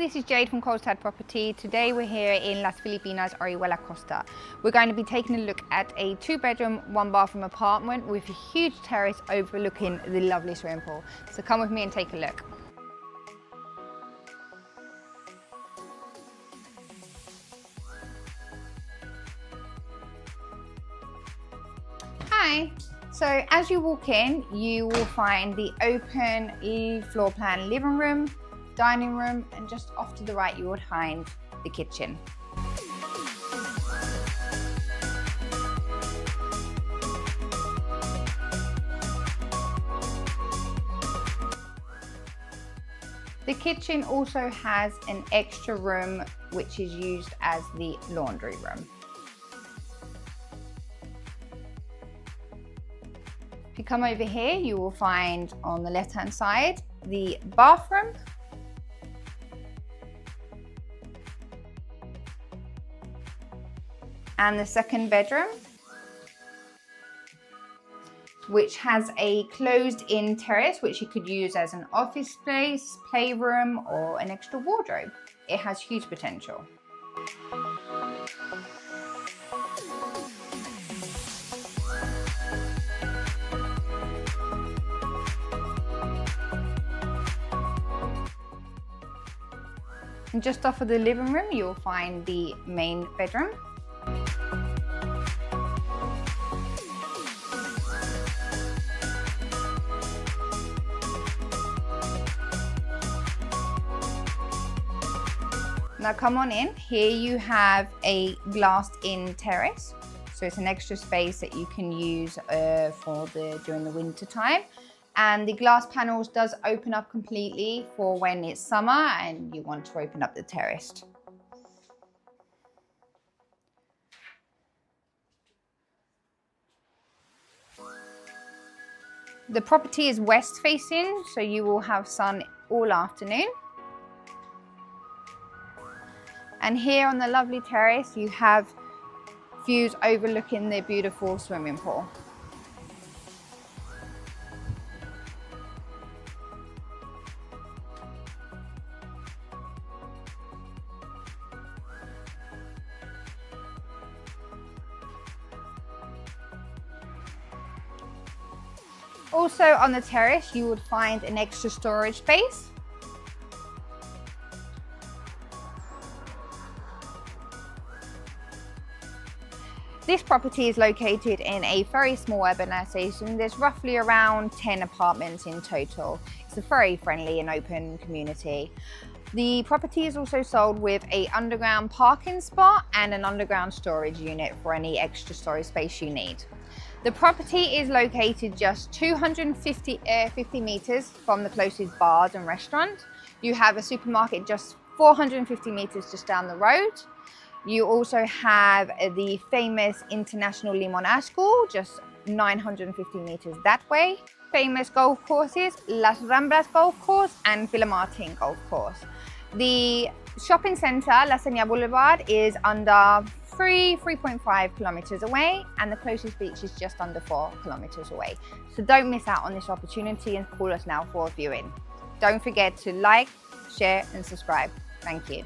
this is Jade from Colstad Property. Today we're here in Las Filipinas, Orihuela Costa. We're going to be taking a look at a 2-bedroom, 1-bathroom apartment with a huge terrace overlooking the lovely swimming pool. So come with me and take a look. Hi. So as you walk in, you will find the open floor plan living room, dining room, and just off to the right you will find the kitchen. The kitchen also has an extra room which is used as the laundry room. If you come over here, you will find on the left-hand side the bathroom. And the second bedroom, which has a closed-in terrace, which you could use as an office space, playroom, or an extra wardrobe. It has huge potential. And just off of the living room, you'll find the main bedroom. Now come on in. Here you have a glassed-in terrace. So it's an extra space that you can use during the winter time. And the glass panels does open up completely for when it's summer and you want to open up the terrace. The property is west facing, so you will have sun all afternoon. And here on the lovely terrace, you have views overlooking the beautiful swimming pool. Also on the terrace, you would find an extra storage space. This property is located in a very small urbanisation. There's roughly around 10 apartments in total. It's a very friendly and open community. The property is also sold with an underground parking spot and an underground storage unit for any extra storage space you need. The property is located just 250 meters from the closest bars and restaurant. You have a supermarket just 450 meters just down the road. You also have the famous International Limonada School, just 950 meters that way. Famous golf courses, Las Ramblas Golf Course and Villa Martin Golf Course. The shopping center, La Seña Boulevard, is under 3.5 kilometers away, and the closest beach is just under 4 kilometers away. So don't miss out on this opportunity and call us now for a viewing. Don't forget to like, share and subscribe. Thank you.